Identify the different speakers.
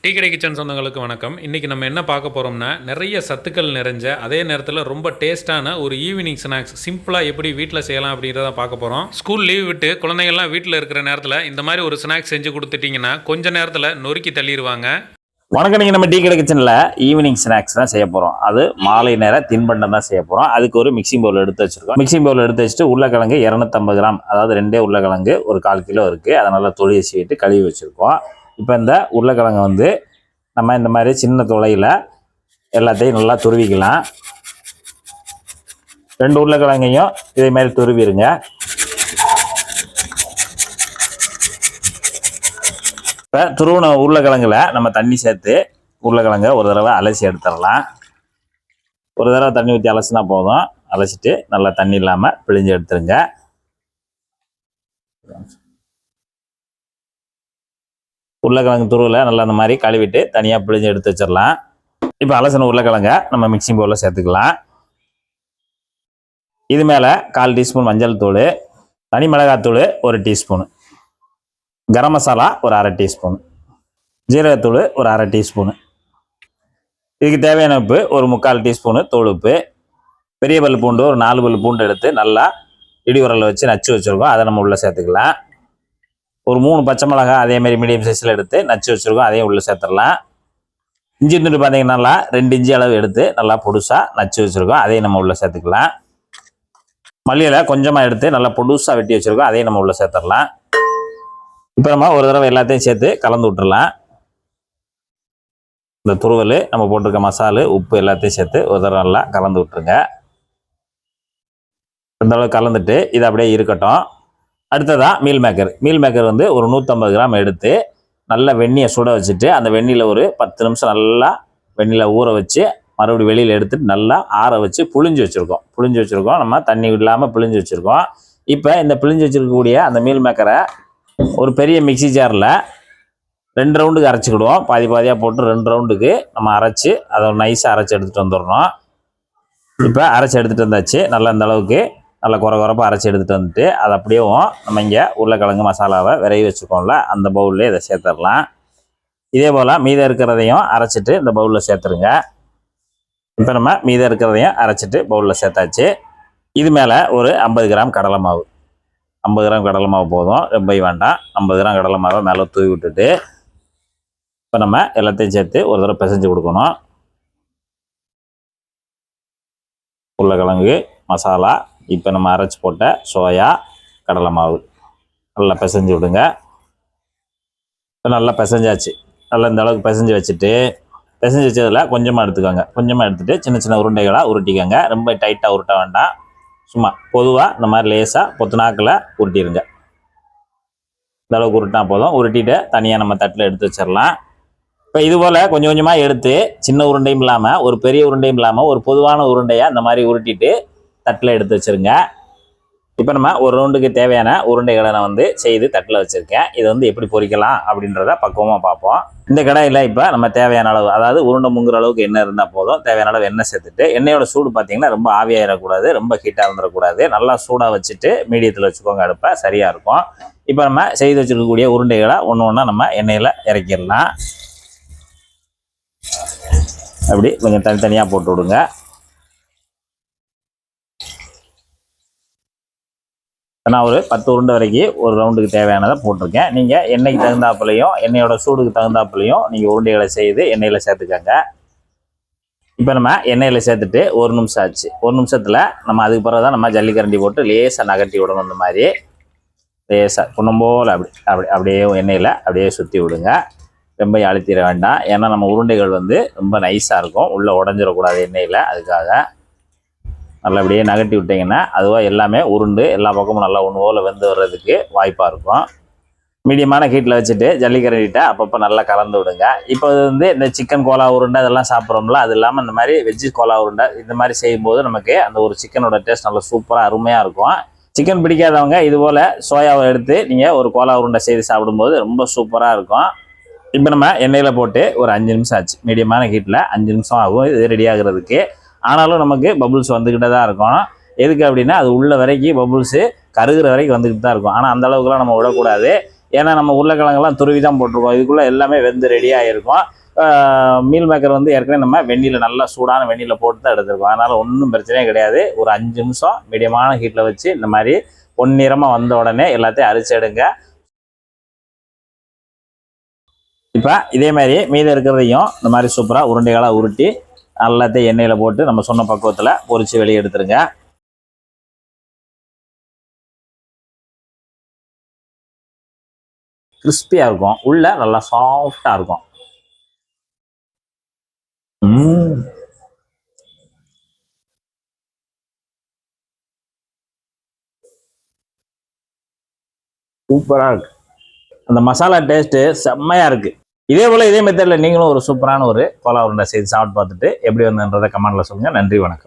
Speaker 1: Tea கடை kitchen சொந்தங்களுக்கு வணக்கம். இன்றைக்கி நம்ம என்ன பார்க்க போகிறோம்னா, நிறைய சத்துக்கள் நிறைஞ்ச அதே நேரத்தில் ரொம்ப டேஸ்ட்டான ஒரு ஈவினிங் ஸ்நாக்ஸ் சிம்பிளாக எப்படி வீட்டில் செய்யலாம் அப்படின்றத பார்க்க போகிறோம். ஸ்கூல் லீவ் விட்டு குழந்தைங்கள்லாம் வீட்டில் இருக்கிற நேரத்தில் இந்த மாதிரி ஒரு ஸ்நாக்ஸ் செஞ்சு கொடுத்துட்டிங்கன்னா கொஞ்ச நேரத்தில் நொறுக்கி தள்ளிடுவாங்க.
Speaker 2: வணக்கம். நீங்கள் நம்ம டீ கடை கிச்சனில் ஈவினிங் ஸ்நாக்ஸ் தான் செய்ய போகிறோம். அது மாலை நேர தின்பண்டம் தான் செய்ய போகிறோம். அதுக்கு ஒரு மிக்சிங் பவுல் எடுத்து வச்சுருக்கோம். மிக்சிங் பவுல் எடுத்து வச்சுட்டு உருளைக்கிழங்கு 250 கிராம், அதாவது 2 உருளைக்கிழங்கு ஒரு 1/4 கிலோ இருக்குது. அதை நல்லா தொழியை சீவிட்டு கழுவி வச்சுருக்கோம். இப்போ இந்த உருளைக்கிழங்கு வந்து நம்ம இந்த மாதிரி சின்ன துளையில் எல்லாத்தையும் நல்லா துருவிக்கலாம். 2 உருளைக்கிழங்கையும் இதே மாதிரி துருவிடுங்க. இப்போ துருவின உருளைக்கிழங்குல நம்ம தண்ணி சேர்த்து உருளைக்கிழங்க ஒரு தடவை அலசி எடுத்துடலாம். ஒரு தடவை தண்ணி ஊற்றி அலசினா போதும். அலசிட்டு நல்லா தண்ணி இல்லாமல் பிழிஞ்சு எடுத்துருங்க. உருளைக்கிழங்கு துருவில் நல்லா அந்த மாதிரி கழுவிட்டு தனியாக பிழிஞ்சு எடுத்து வச்சிடலாம். இப்போ அலசின உருளைக்கிழங்க நம்ம மிக்சிங் பவுலில் சேர்த்துக்கலாம். இது மேலே 1/4 டீஸ்பூன் மஞ்சள் தூள், தனி மிளகாத்தூள் 1 டீஸ்பூனு, கரம் மசாலா ஒரு 1/2 டீஸ்பூன், ஜீரகத்தூள் ஒரு 1/2 டீஸ்பூனு, இதுக்கு தேவையான உப்பு ஒரு 3/4 டீஸ்பூனு தூள் உப்பு, பெரிய பல் பூண்டு ஒரு 4 பல் பூண்டு எடுத்து நல்லா இடி உரலில் வச்சு நச்சு வச்சுருக்கோம். அதை நம்ம உள்ளே சேர்த்துக்கலாம். ஒரு 3 பச்சை மிளகாய் அதேமாதிரி மீடியம் சைஸில் எடுத்து நச்சு வச்சுருக்கோம். அதையும் உள்ளே சேர்த்துடலாம். இஞ்சி துண்டு பார்த்தீங்கன்னா நல்லா 2 இன்ச்சு அளவு எடுத்து நல்லா பொடுசாக நச்சு வச்சுருக்கோம். அதையும் நம்ம உள்ளே சேர்த்துக்கலாம். மல்லியில் கொஞ்சமாக எடுத்து நல்லா பொடுசாக வெட்டி வச்சுருக்கோம். அதையும் நம்ம உள்ளே சேர்த்துடலாம். இப்போ நம்ம ஒரு தடவை எல்லாத்தையும் சேர்த்து கலந்து விட்டுறலாம். இந்த துருவல் நம்ம போட்டிருக்க மசாலு உப்பு எல்லாத்தையும் சேர்த்து ஒரு தடவை நல்லா கலந்து விட்டுருங்க. இந்த அளவு கலந்துட்டு இது அப்படியே இருக்கட்டும். அடுத்ததாக மீல் மேக்கர் வந்து ஒரு 150 கிராம் எடுத்து நல்லா வெந்நியை சுட வச்சுட்டு அந்த வெந்நியில் ஒரு 10 நிமிஷம் நல்லா வெந்நியில் ஊற வச்சு மறுபடியும் வெளியில் எடுத்துட்டு நல்லா ஆற வச்சு புழிஞ்சு வச்சுருக்கோம். நம்ம தண்ணி இல்லாமல் புழிஞ்சு வச்சுருக்கோம். இப்போ இந்த புழிஞ்சு வச்சுருக்கக்கூடிய அந்த மீல் மேக்கரை ஒரு பெரிய மிக்சி ஜாரில் 2 ரவுண்டுக்கு அரைச்சிக்கிடுவோம். பாதியாக போட்டு 2 ரவுண்டுக்கு நம்ம அரைச்சி அதை நைஸாக அரைச்சி எடுத்துகிட்டு வந்துடணும். இப்போ அரைச்சி எடுத்துகிட்டு வந்தாச்சு. நல்லா இந்த அளவுக்கு நல்லா குறப்பாக அரைச்சி எடுத்துகிட்டு வந்துட்டு அதை அப்படியே நம்ம இங்கே உருளைக்கிழங்கு மசாலாவை விரைவி வச்சுக்கோம்ல அந்த பவுல்லே இதை சேர்த்துடலாம். இதே போல் மீதம் இருக்கிறதையும் அரைச்சிட்டு இந்த பவுலில் சேர்த்துருங்க. இப்போ நம்ம மீதம் இருக்கிறதையும் அரைச்சிட்டு பவுலில் சேர்த்தாச்சு. இது மேலே ஒரு 50 கிராம் கடலை மாவு, 50 கிராம் கடலை மாவு போதும், ரொம்ப வேண்டாம். 50 கிராம் கடலை மாவை மேலே தூவி விட்டுட்டு இப்போ நம்ம எல்லாத்தையும் சேர்த்து ஒரு தடவை பிசைஞ்சு கொடுக்கணும். உருளைக்கிழங்கு மசாலா, இப்போ நம்ம அரைச்சி போட்ட சோயா, கடலை மாவு நல்லா பிசைஞ்சு விடுங்க. இப்போ நல்லா பிசைஞ்சாச்சு. நல்லா இந்த அளவுக்கு பிசைஞ்சு வச்சதில் கொஞ்சமாக எடுத்துக்கோங்க. கொஞ்சமாக எடுத்துகிட்டு சின்ன சின்ன உருண்டைகளாக உருட்டிக்கோங்க. ரொம்ப டைட்டாக உருட்ட வேண்டாம். சும்மா பொதுவாக இந்த மாதிரி லேசாக பொத்துனாக்கில் உருட்டிடுங்க. இந்த அளவுக்கு உருட்டினா போதும். உருட்டிட்டு தனியாக நம்ம தட்டில் எடுத்து வச்சிடலாம். இப்போ இதுபோல் கொஞ்சம் கொஞ்சமாக எடுத்து சின்ன உருண்டையும் இல்லாமல் ஒரு பெரிய உருண்டையும் இல்லாமல் ஒரு பொதுவான உருண்டையாக இந்த மாதிரி உருட்டிட்டு தட்டில் எடுத்து வச்சுருங்க. இப்போ நம்ம ஒரு ரவுண்டுக்கு தேவையான உருண்டைகளை நான் வந்து செய்து தட்டில் வச்சுருக்கேன். இதை வந்து எப்படி பொரிக்கலாம் அப்படின்றத பக்குவமாக பார்ப்போம். இந்த கடாயில் இப்போ நம்ம தேவையான அளவு, அதாவது உருண்டை முங்குற அளவுக்கு எண்ணெய் இருந்தால் போதும். தேவையான அளவு எண்ணெய் சேர்த்துட்டு எண்ணெயோட சூடு பார்த்திங்கன்னா ரொம்ப ஆவியாயிடக்கூடாது, ரொம்ப ஹீட்டாக இருந்துடக்கூடாது. நல்லா சூடாக வச்சுட்டு மீடியத்தில் வச்சுக்கோங்க அடுப்பை, சரியாக இருக்கும். இப்போ நம்ம செய்து வச்சுருக்கக்கூடிய உருண்டைகளை ஒன்று ஒன்றா நம்ம எண்ணெயில் இறக்கிடலாம். அப்படி கொஞ்சம் தனித்தனியாக போட்டு விடுங்க. நான் ஒரு 10 உருண்டை வரைக்கும் ஒரு ரவுண்டுக்கு தேவையானதை போட்டிருக்கேன். நீங்கள் எண்ணெய்க்கு தகுந்தாப்புலையும் எண்ணெயோட சூடுக்கு தகுந்தாப்புலையும் நீங்கள் உருண்டைகளை செய்து எண்ணெயில் சேர்த்துக்கோங்க. இப்போ நம்ம எண்ணெயில் சேர்த்துட்டு 1 நிமிஷம் ஆச்சு. 1 நிமிஷத்தில் நம்ம அதுக்கு பிறகு தான் நம்ம ஜல்லிக்கரண்டி போட்டு லேசாக நகட்டி விடணும். இந்த மாதிரி லேசாக குன்னம் போல் அப்படியே எண்ணெயில் அப்படியே சுற்றி விடுங்க. ரொம்ப அழுத்திட வேண்டாம். ஏன்னா நம்ம உருண்டைகள் வந்து ரொம்ப நைஸாக இருக்கும், உள்ளே உடஞ்சிடக்கூடாது எண்ணெயில். அதுக்காக நல்லபடியே நகட்டி விட்டிங்கன்னா அதுவாக எல்லாமே உருண்டு எல்லா பக்கமும் நல்லா ஒன்று போல் வெந்து வர்றதுக்கு வாய்ப்பாக இருக்கும். மீடியமான ஹீட்டில் வச்சுட்டு ஜல்லிக்கரண்டிட்ட அப்பப்போ நல்லா கலந்து விடுங்க. இப்போ வந்து இந்த சிக்கன் கோலா உருண்டை இதெல்லாம் சாப்பிட்றோம்ல, அது இல்லாமல் இந்த மாதிரி வெஜ்ஜு கோலா உருண்டை இந்த மாதிரி செய்யும்போது நமக்கு அந்த ஒரு சிக்கனோட டேஸ்ட் நல்லா சூப்பராக அருமையாக இருக்கும். சிக்கன் பிடிக்காதவங்க இதுபோல் சோயாவை எடுத்து நீங்கள் ஒரு கோலா உருண்டை செய்து சாப்பிடும்போது ரொம்ப சூப்பராக இருக்கும். இப்போ நம்ம எண்ணெயில் போட்டு ஒரு 5 நிமிஷம் ஆச்சு. மீடியமான ஹீட்டில் 5 நிமிஷம் ஆகும் இது ரெடி ஆகுறதுக்கு. ஆனாலும் நமக்கு பபுள்ஸ் வந்துக்கிட்டே தான் இருக்கும். எதுக்கு அப்படின்னா அது உள்ள வரைக்கும் பபுள்ஸு கருகிற வரைக்கும் வந்துக்கிட்டு தான் இருக்கும். ஆனால் அந்த அளவுக்குலாம் நம்ம விடக்கூடாது. ஏன்னா நம்ம உருளைக்கிழங்கெல்லாம் துருவி தான் போட்டிருக்கோம். இதுக்குள்ளே எல்லாமே வெந்து ரெடியாக இருக்கும். மீல் மேக்கர் வந்து ஏற்கனவே நம்ம வெந்நீரில் நல்லா சூடான வெந்நீரில் போட்டு தான் எடுத்துருக்கோம். அதனால் ஒன்றும் பிரச்சனையே கிடையாது. ஒரு 5 நிமிஷம் மீடியமான ஹீட்டில் வச்சு இந்த மாதிரி பொன்னிறமாக வந்த உடனே எல்லாத்தையும் அரிச்சு எடுங்க. இப்போ இதே மாதிரி மீதம் இருக்கிறதையும் இந்த மாதிரி சூப்பராக உருண்டைகளாக உருட்டி எல்லாத்தையும் எண்ணெயில் போட்டு நம்ம சொன்ன பக்குவத்தில் பொரித்து வெளியே எடுத்துருங்க. கிறிஸ்பியாக இருக்கும், உள்ள நல்லா சாஃப்டாக இருக்கும். சூப்பராக இருக்கு. அந்த மசாலா டேஸ்ட்டு செம்மையாக இருக்குது. இதே போல் இதே மெத்தடில் நீங்களும் ஒரு சூப்பரான ஒரு கோலா உருண்டை செய்து சாப்பிட்டு பார்த்துட்டு எப்படி வந்ததுன்றதை கமெண்ட்டில் சொல்லுங்கள். நன்றி, வணக்கம்.